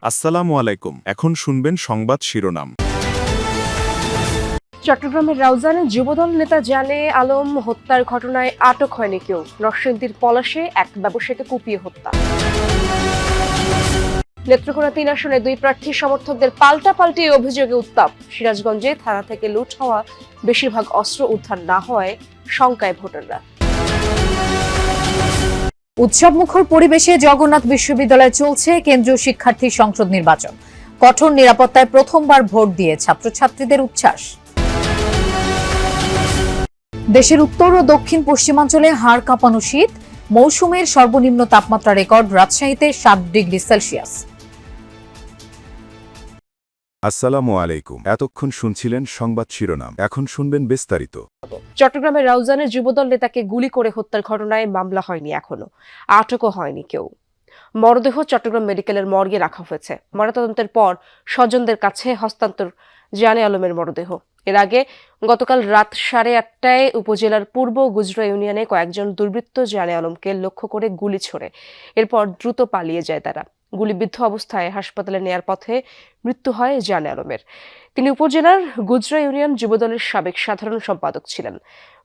আসসালামু আলাইকুম। এখন শুনবেন সংবাদ শিরোনাম। চট্টগ্রামের রাউজানে যুবদল নেতা জানে আলম হত্যার ঘটনায় আটক হয়নি কেউ। নরসিংদীর পলাশে এক ব্যবসায়ীকে কুপিয়ে হত্যা। নেত্রকোনা ৩ আসনে ২ প্রার্থীর সমর্থকদের পাল্টাপাল্টি অভিযোগে উত্তাপ। সিরাজগঞ্জে থানা থেকে লুট হওয়া বেশিরভাগ অস্ত্র উদ্ধার না হওয়ায় শঙ্কায় ভোটাররা। উৎসবমুখর পরিবেশে জগন্নাথ বিশ্ববিদ্যালয়ে চলছে কেন্দ্রীয় শিক্ষার্থী সংসদ নির্বাচন। কঠোর নিরাপত্তায় প্রথমবার ভোট দিয়ে ছাত্রছাত্রীদের উচ্ছ্বাস। দেশের উত্তর ও দক্ষিণ পশ্চিমাঞ্চলে হাড় কাঁপানো শীত। মৌসুমের সর্বনিম্ন তাপমাত্রা রেকর্ড রাজশাহীতে ৭ ডিগ্রি সেলসিয়াস। আসসালামু আলাইকুম। এতক্ষণ শুনছিলেন সংবাদ শিরোনাম, এখন শুনবেন বিস্তারিত। চট্টগ্রামের রাউজানে যুবদল নেতাকে গুলি করে হত্যার ঘটনায় মামলা হয়নি এখনো, আটকও হয়নি কেউ। মরদেহ চট্টগ্রাম মেডিকেলের মর্গে রাখা হয়েছে। ময়নাতদন্তের পর স্বজনদের কাছে হস্তান্তর জানে আলমের মরদেহ। এর আগে গতকাল রাত 8:30টায় উপজেলার পূর্ব গুজরা ইউনিয়নে কয়েকজন দুর্বৃত্ত জানে আলমকে লক্ষ্য করে গুলি ছোড়ে। এরপর দ্রুত পালিয়ে যায় তারা। গুলিবিদ্ধ অবস্থায় হাসপাতালে নেয়ার পথে মৃত্যু হয় জানে আলমের। তিনি উপজেলার গুজরা ইউনিয়ন যুবদলের সাবেক সাধারণ সম্পাদক ছিলেন।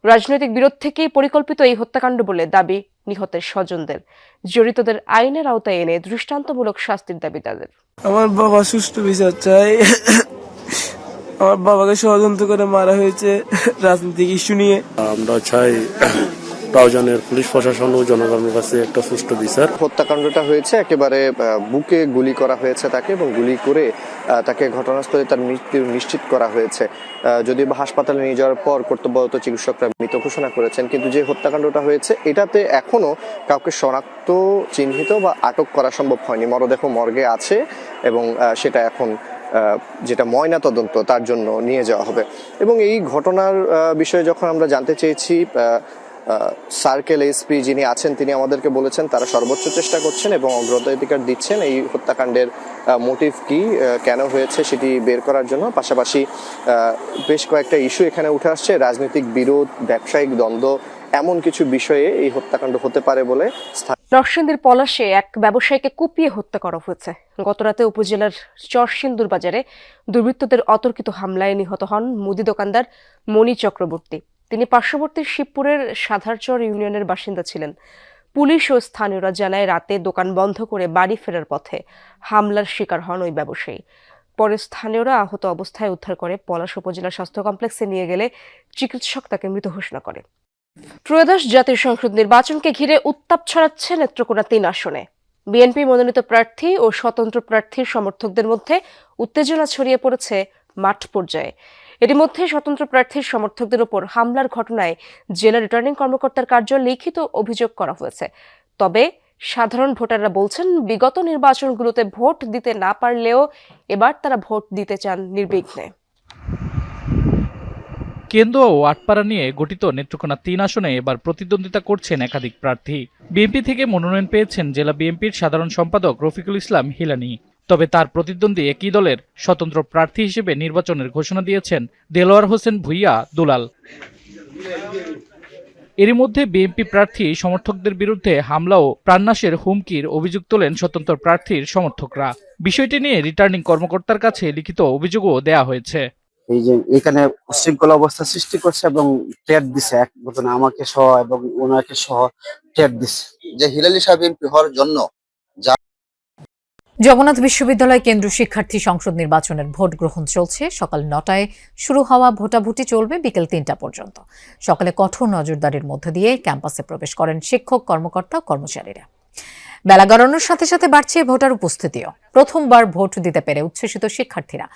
রাজনৈতিক বিরোধ থেকেই পরিকল্পিত এই হত্যাকাণ্ড বলে দাবি নিহতের স্বজনদের। জড়িতদের আইনের আওতায় এনে দৃষ্টান্তমূলক শাস্তির দাবি তাদের। আমার বাবা সুষ্ঠু বিচার চাই। আমার বাবাকে ষড়যন্ত্র করে মারা হয়েছে রাজনৈতিক ইস্যু নিয়ে। আমরা চাই রাউজানের পুলিশ প্রশাসন ও জনগণের কাছে একটা সুষ্ঠু বিচার। হত্যাকাণ্ডটা হয়েছে একেবারে বুকে গুলি করা হয়েছে তাকে, এবং গুলি করে তাকে ঘটনাস্থলে তার মৃত্যু নিশ্চিত করা হয়েছে। যদিও বা হাসপাতালে নিয়ে যাওয়ার পর কর্তব্যরত চিকিৎসকরা মৃত ঘোষণা করেছেন, কিন্তু যে হত্যাকাণ্ডটা হয়েছে এটাতে এখনো কাউকে শনাক্ত, চিহ্নিত বা আটক করা সম্ভব হয়নি। মরদেহ মর্গে আছে এবং সেটা এখন যেটা ময়না তদন্ত তার জন্য নিয়ে যাওয়া হবে। এবং এই ঘটনার বিষয়ে যখন আমরা জানতে চেয়েছি, সার্কেল এসপি যিনি আছেন তিনি আমাদেরকে বলেছেন তারা সর্বোচ্চ চেষ্টা করছেন এবং অগ্রাধিকার দিচ্ছেন এই হত্যাকাণ্ডের মোটিভ কি, কেন হয়েছে সেটি বের করার জন্য। পাশাপাশি বেশ কয়েকটা ইস্যু এখানে উঠে আসছে, রাজনৈতিক বিরোধ, ব্যবসায়িক দ্বন্দ্ব, এমন কিছু বিষয়ে এই হত্যাকাণ্ড হতে পারে বলে। নরসিংদীর পলাশে এক ব্যবসায়ীকে কুপিয়ে হত্যা করা হয়েছে। গতরাতে উপজেলার চরসিন্দুর বাজারে দুর্বৃত্তদের অতর্কিত হামলায় নিহত হন মুদি দোকানদার মণি চক্রবর্তী। তিনি পার্শ্ববর্তী শিবপুরের সাধারচর ইউনিয়নের বাসিন্দা ছিলেন। পুলিশ ও স্থানীয়রা জানায় রাতে দোকান বন্ধ করে বাড়ি ফেরার পথে হামলার শিকার হন ওই ব্যবসায়ী। পরে স্থানীয়রা আহত অবস্থায় উদ্ধার করে পলাশ উপজেলা স্বাস্থ্য কমপ্লেক্সে নিয়ে গেলে চিকিৎসক তাকে মৃত ঘোষণা করে। ত্রয়োদশ জাতীয় সংসদ নির্বাচনকে ঘিরে উত্তাপ ছড়াচ্ছে নেত্রকোনা ৩ আসনে। বিএনপি মনোনীত প্রার্থী ও স্বতন্ত্র প্রার্থীর সমর্থকদের মধ্যে উত্তেজনা ছড়িয়ে পড়েছে মাঠ পর্যায়ে। এর মধ্যে স্বতন্ত্র প্রার্থীর সমর্থকদের উপর হামলার ঘটনায় জেলা রিটার্নিং কর্মকর্তার কার্যালয়ে লিখিত অভিযোগ করা হয়েছে। তবে সাধারণ ভোটাররা বলছেন, বিগত নির্বাচনগুলোতে ভোট দিতে না পারলেও এবার তারা ভোট দিতে চান নির্বিঘ্নে। কেন্দ্র ও আটপাড়া নিয়ে গঠিত নেত্রকোনা ৩ আসনে এবার প্রতিদ্বন্দ্বিতা করছেন একাধিক প্রার্থী। বিএনপি থেকে মনোনয়ন পেয়েছেন জেলা বিএনপির সাধারণ সম্পাদক রফিকুল ইসলাম হিলানি। তবে তার প্রতিদ্বন্দ্বী একই দলের স্বতন্ত্র প্রার্থী হিসেবে নির্বাচনের ঘোষণা দিয়েছেন দেলোয়ার হোসেন ভুইয়া দুলাল। এরই মধ্যে বিএনপি প্রার্থী সমর্থকদের বিরুদ্ধে হামলা ও প্রাণনাশের হুমকির অভিযোগ তোলেন স্বতন্ত্র প্রার্থীর সমর্থকরা। বিষয়টি নিয়ে রিটার্নিং কর্মকর্তার কাছে লিখিত অভিযোগও দেয়া হয়েছে। এই যে এখানে উশৃঙ্খল অবস্থা সৃষ্টি করছে এবং টেট দিছে, এক ঘটনা আমাকে সহ এবং ওনাকে সহ টেট দিছে যে হিলালি সাহেব এমপি হওয়ার জন্য। জগন্নাথ বিশ্ববিদ্যালয় কেন্দ্রীয় শিক্ষার্থী সংসদ নির্বাচনের ভোট গ্রহণ চলছে। সকাল 9টায় শুরু হওয়া ভোটাভুটি চলবে বিকেল 3টা পর্যন্ত। সকালে কঠোর নজরদারির মধ্য দিয়ে ক্যাম্পাসে প্রবেশ করেন শিক্ষক, কর্মকর্তা, কর্মচারীরা। বেলা গড়ানোর সাথে সাথে বাড়ছে ভোটার উপস্থিতিও। প্রথমবার ভোট দিতে পেরে উচ্ছ্বসিত শিক্ষার্থীরা।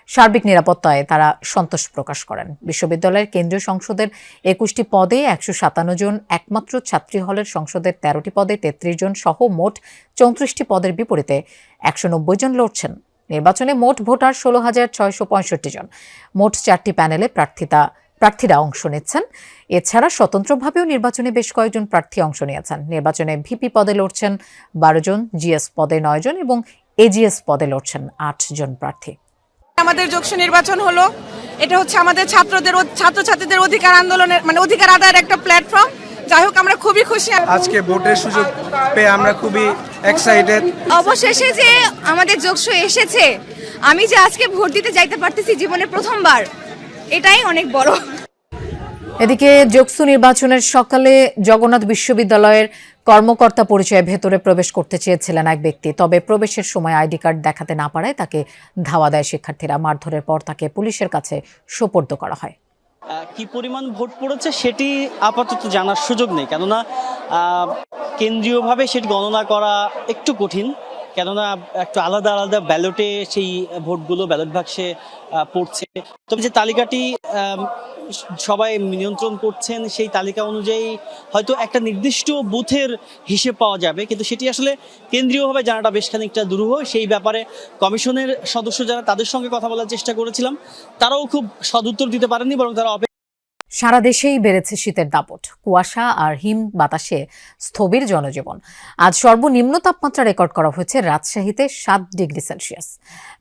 সার্বিক নিরাপত্তায় তারা সন্তোষ প্রকাশ করেন। বিশ্ববিদ্যালয়ের কেন্দ্রীয় সংসদের 21টি পদে 157 জন, একমাত্র ছাত্রী হলের সংসদের 13টি পদে 33 জন সহ মোট 34টি পদের বিপরীতে 190 জন লড়ছেন। নির্বাচনে মোট ভোটার 16,665 জন। মোট 4টি প্যানেলে প্রার্থীরা অংশ নিচ্ছেন। এছাড়া স্বতন্ত্রভাবেও নির্বাচনে বেশ কয়েকজন প্রার্থী অংশ নিয়েছেন। নির্বাচনে ভিপি পদে লড়ছেন 12 জন, জিএস পদে 9 জন এবং এজিএস পদে লড়ছেন 8 জন প্রার্থী। আমাদের যোগ্য নির্বাচন হলো, এটা হচ্ছে আমাদের ছাত্রছাত্রীদের অধিকার আন্দোলনের অধিকার আদায়ের একটা প্ল্যাটফর্ম। যাই হোক, আমরা খুবই খুশি। আজকে ভোটের সুযোগ পেয়ে আমরা খুবই এক্সাইটেড। অবশেষে যে আমাদের যোগসু এসেছে, আমি যে আজকে ভোট দিতে যাইতে পারতেছি জীবনে প্রথমবার, এটাই অনেক বড়। এদিকে যোগসু নির্বাচনের সকালে জগন্নাথ বিশ্ববিদ্যালয়ের কর্মকর্তা পরিচয়ে ভেতরে প্রবেশ করতে চেয়েছিলেন এক ব্যক্তি, তবে প্রবেশের সময় আইডি কার্ড দেখাতে না পারায় তাকে ধাওয়া দেয় শিক্ষার্থীরা। মারধরের পর তাকে পুলিশের কাছে সোপর্দ করা হয়। কি পরিমাণ ভোট পড়েছে সেটি আপাতত জানার সুযোগ নেই, কেননা কেন্দ্রীয়ভাবে সেটি গণনা করা একটু কঠিন, কেননা একটু আলাদা আলাদা ব্যালটে সেই ভোটগুলো ব্যালট বাক্সে পড়ছে। তবে যে তালিকাটি সবাই নিয়ন্ত্রণ করছেন সেই তালিকা অনুযায়ী হয়তো একটা নির্দিষ্ট বুথের হিসেব পাওয়া যাবে, কিন্তু সেটি আসলে কেন্দ্রীয়ভাবে জানাটা বেশ খানিকটা দুরূহ। সেই ব্যাপারে কমিশনের সদস্য যারা, তাদের সঙ্গে কথা বলার চেষ্টা করেছিলাম, তারাও খুব সদুত্তর দিতে পারেননি, বরং তারা সারা দেশেই বেড়েছে শীতের দাপট, কুয়াশা আর হিম বাতাসে স্থবির জনজীবন। আজ সর্বনিম্ন তাপমাত্রা রেকর্ড করা হয়েছে রাজশাহীতে 7 ডিগ্রি সেলসিয়াস,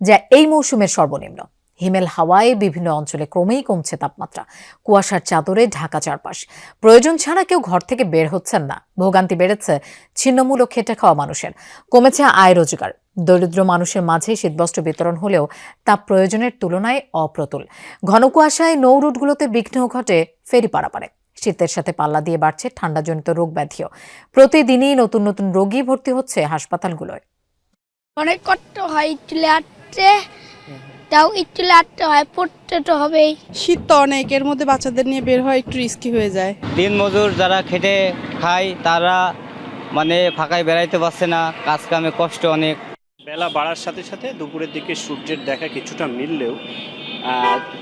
যা এই মৌসুমের সর্বনিম্ন। হিমেল হাওয়ায় বিভিন্ন অঞ্চলে ক্রমেই কমছে তাপমাত্রা। কুয়াশার চাদরে ঢাকা চারপাশ। প্রয়োজন ছাড়া কেউ ঘর থেকে বের হচ্ছেন না। ভোগান্তি বেড়েছে ছিন্নমূল ও খেটে খাওয়া মানুষের। কমেছে আয় রোজগার। দরিদ্র মানুষের মাঝে শীতবস্ত্র বিতরণ হলেও তা প্রয়োজনের তুলনায় অপ্রতুল। ঘন কুয়াশায় নৌ রুটগুলোতে বিঘ্ন ঘটে ফেরি পারাপারে। শীতের সাথে পাল্লা দিয়ে বাড়ছে ঠান্ডাজনিত রোগ ব্যাধিও। প্রতিদিনই নতুন নতুন রোগী ভর্তি হচ্ছে হাসপাতালগুলোয়। অনেক কষ্ট হয়, একটু লাটতে তাও একটু লাটতে হয়, পড়তে তো হবেই। শীত তো অনেক, এর মধ্যে বাচ্চাদের নিয়ে বের হয় একটু রিস্কি হয়ে যায়। দিন মজুর যারা খেটে খায় তারা ফাঁকায় বেড়াইতে পারছে না, কাজ কামে কষ্ট অনেক। বেলা বাড়ার সাথে সাথে দুপুরের দিকে সূর্যের দেখা কিছুটা মিললেও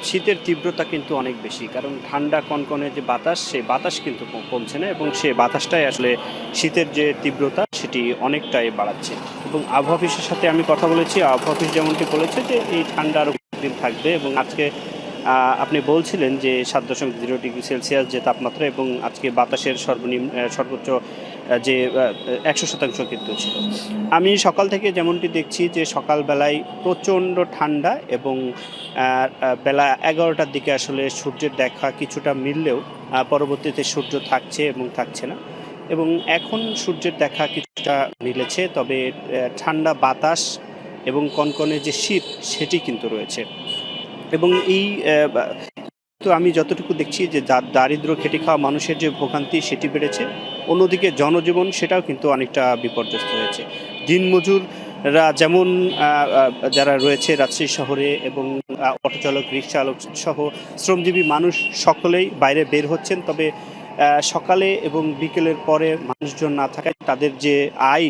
শীতের তীব্রতা কিন্তু অনেক বেশি, কারণ ঠান্ডা কনকনে যে বাতাস, সেই বাতাস কিন্তু কমছে না, এবং সেই বাতাসটাই আসলে শীতের যে তীব্রতা সেটি অনেকটাই বাড়াচ্ছে। এবং আবহাওয়া অফিসের সাথে আমি কথা বলেছি, আবহাওয়া অফিস যেমনটি বলেছে যে এই ঠান্ডা আরও দিন থাকবে, এবং আজকে আপনি বলছিলেন যে 7.0 ডিগ্রি সেলসিয়াস যে তাপমাত্রা, এবং আজকে বাতাসের সর্বোচ্চ যে 100% কিন্তু ছিল। আমি সকাল থেকে যেমনটি দেখছি যে সকালবেলায় প্রচণ্ড ঠান্ডা, এবং বেলা 11টার দিকে আসলে সূর্যের দেখা কিছুটা মিললেও পরবর্তীতে সূর্য থাকছে এবং থাকছে না, এবং এখন সূর্যের দেখা কিছুটা মিলেছে, তবে ঠান্ডা বাতাস এবং কনকনে যে শীত সেটি কিন্তু রয়েছে। এবং এই তো আমি যতটুকু দেখছি যে দারিদ্র খেটে খাওয়া মানুষের যে ভোগান্তি সেটি বেড়েছে, অন্যদিকে জনজীবন সেটাও কিন্তু অনেকটা বিপর্যস্ত হয়েছে। দিনমজুররা যেমন যারা রয়েছে রাজশাহী শহরে, এবং অটো চালক, রিক্সা চালক সহ শ্রমজীবী মানুষ সকলেই বাইরে বের হচ্ছেন, তবে সকালে এবং বিকেলের পরে মানুষজন না থাকায় তাদের যে আয়